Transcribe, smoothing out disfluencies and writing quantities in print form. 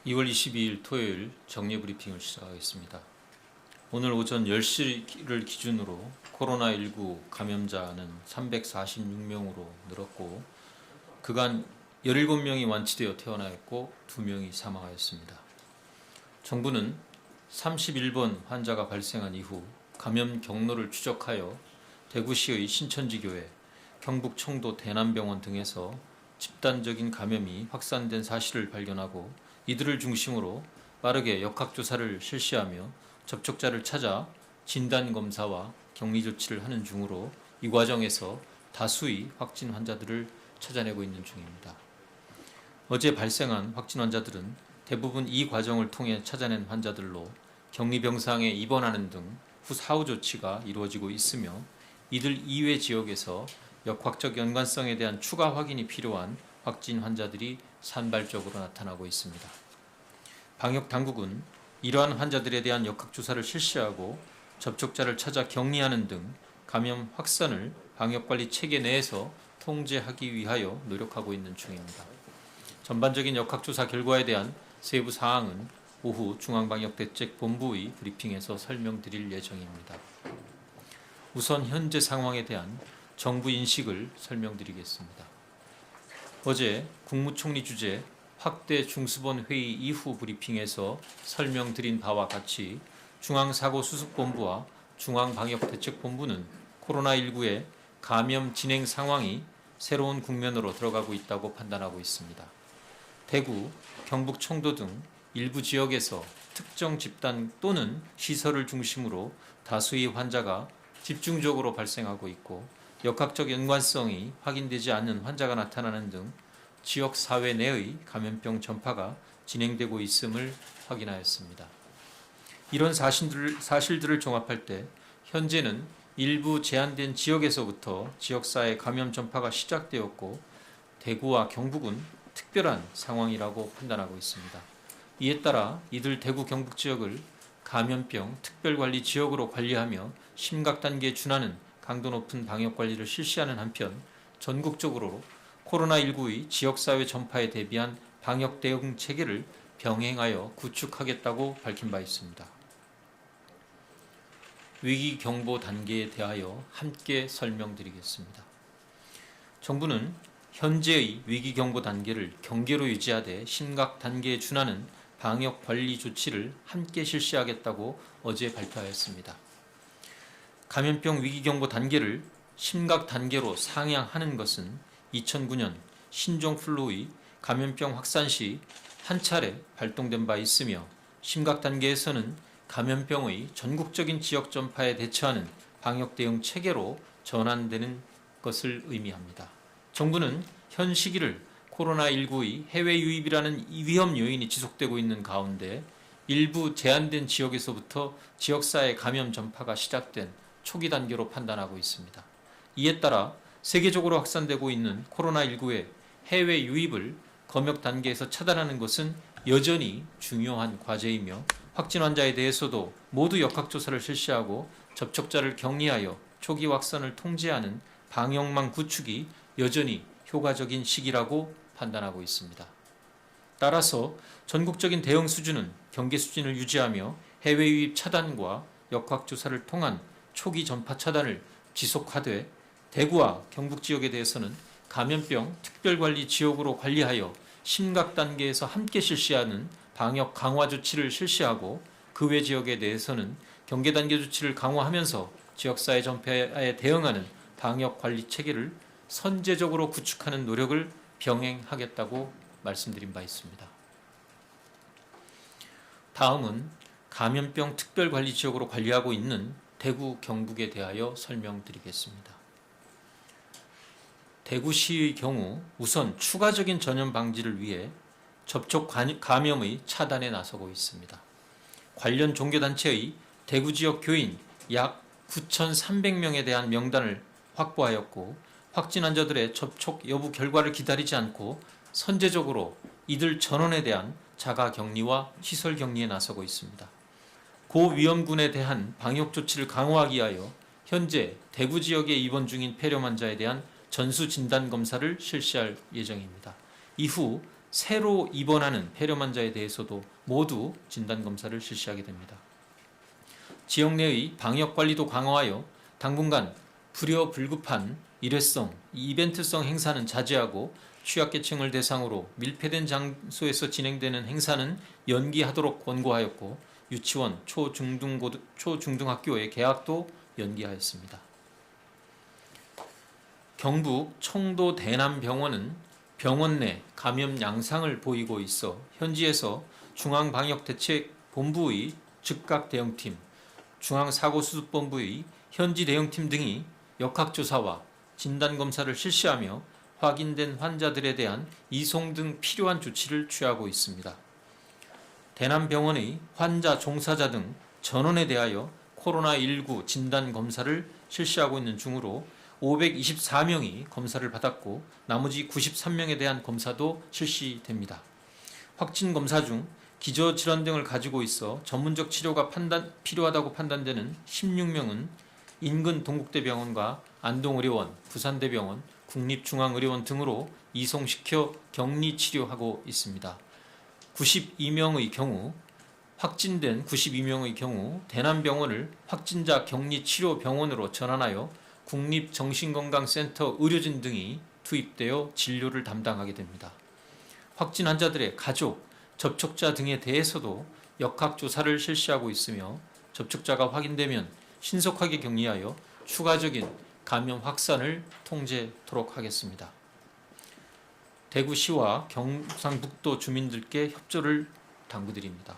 2월 22일 토요일 정례 브리핑을 시작하겠습니다. 오늘 오전 10시를 기준으로 코로나19 감염자는 346명으로 늘었고 그간 17명이 완치되어 퇴원하였고 2명이 사망하였습니다. 정부는 31번 환자가 발생한 이후 감염 경로를 추적하여 대구시의 신천지교회, 경북 청도 대남병원 등에서 집단적인 감염이 확산된 사실을 발견하고 이들을 중심으로 빠르게 역학조사를 실시하며 접촉자를 찾아 진단검사와 격리조치를 하는 중으로 이 과정에서 다수의 확진 환자들을 찾아내고 있는 중입니다. 어제 발생한 확진 환자들은 대부분 이 과정을 통해 찾아낸 환자들로 격리병상에 입원하는 등 사후 조치가 이루어지고 있으며 이들 이외 지역에서 역학적 연관성에 대한 추가 확인이 필요한 확진 환자들이 산발적으로 나타나고 있습니다. 방역 당국은 이러한 환자들에 대한 역학조사를 실시하고 접촉자를 찾아 격리하는 등 감염 확산을 방역관리 체계 내에서 통제하기 위하여 노력하고 있는 중입니다. 전반적인 역학조사 결과에 대한 세부 사항은 오후 중앙방역대책본부의 브리핑에서 설명드릴 예정입니다. 우선 현재 상황에 대한 정부 인식을 설명드리겠습니다. 어제 국무총리 주재 확대 중수본 회의 이후 브리핑에서 설명드린 바와 같이 중앙사고수습본부와 중앙방역대책본부는 코로나19의 감염 진행 상황이 새로운 국면으로 들어가고 있다고 판단하고 있습니다. 대구, 경북 청도 등 일부 지역에서 특정 집단 또는 시설을 중심으로 다수의 환자가 집중적으로 발생하고 있고 역학적 연관성이 확인되지 않는 환자가 나타나는 등 지역 사회 내의 감염병 전파가 진행되고 있음을 확인하였습니다. 이런 사실들을 종합할 때 현재는 일부 제한된 지역에서부터 지역사회 감염 전파가 시작되었고 대구와 경북은 특별한 상황이라고 판단하고 있습니다. 이에 따라 이들 대구 경북 지역을 감염병 특별관리 지역으로 관리하며 심각 단계에 준하는 강도 높은 방역관리를 실시하는 한편 전국적으로 코로나19의 지역사회 전파에 대비한 방역 대응 체계를 병행하여 구축하겠다고 밝힌 바 있습니다. 위기경보 단계에 대하여 함께 설명드리겠습니다. 정부는 현재의 위기경보 단계를 경계로 유지하되 심각 단계에 준하는 방역관리 조치를 함께 실시하겠다고 어제 발표하였습니다. 감염병 위기경보 단계를 심각 단계로 상향하는 것은 2009년 신종플루의 감염병 확산 시 한 차례 발동된 바 있으며 심각 단계에서는 감염병의 전국적인 지역 전파에 대처하는 방역 대응 체계로 전환되는 것을 의미합니다. 정부는 현 시기를 코로나19의 해외 유입이라는 위험 요인이 지속되고 있는 가운데 일부 제한된 지역에서부터 지역사회 감염 전파가 시작된 초기 단계로 판단하고 있습니다. 이에 따라 세계적으로 확산되고 있는 코로나19의 해외 유입을 검역 단계에서 차단하는 것은 여전히 중요한 과제이며 확진 환자에 대해서도 모두 역학조사를 실시하고 접촉자를 격리하여 초기 확산을 통제하는 방역망 구축이 여전히 효과적인 시기라고 판단하고 있습니다. 따라서 전국적인 대응 수준은 경계 수준을 유지하며 해외 유입 차단과 역학조사를 통한 초기 전파 차단을 지속하되 대구와 경북 지역에 대해서는 감염병 특별관리 지역으로 관리하여 심각 단계에서 함께 실시하는 방역 강화 조치를 실시하고 그 외 지역에 대해서는 경계 단계 조치를 강화하면서 지역사회 전파에 대응하는 방역 관리 체계를 선제적으로 구축하는 노력을 병행하겠다고 말씀드린 바 있습니다. 다음은 감염병 특별관리 지역으로 관리하고 있는 대구, 경북에 대하여 설명드리겠습니다. 대구시의 경우 우선 추가적인 전염 방지를 위해 접촉 감염의 차단에 나서고 있습니다. 관련 종교단체의 대구 지역 교인 약 9,300명에 대한 명단을 확보하였고 확진 환자들의 접촉 여부 결과를 기다리지 않고 선제적으로 이들 전원에 대한 자가 격리와 시설 격리에 나서고 있습니다. 고위험군에 대한 방역 조치를 강화하기 위하여 현재 대구 지역에 입원 중인 폐렴 환자에 대한 전수 진단 검사를 실시할 예정입니다. 이후 새로 입원하는 폐렴 환자에 대해서도 모두 진단검사를 실시하게 됩니다. 지역 내의 방역관리도 강화하여 당분간 불효불급한 일회성, 이벤트성 행사는 자제하고 취약계층을 대상으로 밀폐된 장소에서 진행되는 행사는 연기하도록 권고하였고 유치원, 초중등학교의 개학도 연기하였습니다. 경북 청도 대남병원은 병원 내 감염 양상을 보이고 있어 현지에서 중앙방역대책본부의 즉각 대응팀, 중앙사고수습본부의 현지 대응팀 등이 역학조사와 진단검사를 실시하며 확인된 환자들에 대한 이송 등 필요한 조치를 취하고 있습니다. 대남병원의 환자 종사자 등 전원에 대하여 코로나19 진단검사를 실시하고 있는 중으로 524명이 검사를 받았고 나머지 93명에 대한 검사도 실시됩니다. 확진 검사 중 기저질환 등을 가지고 있어 전문적 치료가 필요하다고 판단되는 16명은 인근 동국대병원과 안동의료원, 부산대병원, 국립중앙의료원 등으로 이송시켜 격리치료하고 있습니다. 92명의 경우 확진된 92명의 경우 대남병원을 확진자 격리치료병원으로 전환하여 국립정신건강센터 의료진 등이 투입되어 진료를 담당하게 됩니다. 확진 환자들의 가족, 접촉자 등에 대해서도 역학조사를 실시하고 있으며 접촉자가 확인되면 신속하게 격리하여 추가적인 감염 확산을 통제토록 하겠습니다. 대구시와 경상북도 주민들께 협조를 당부드립니다.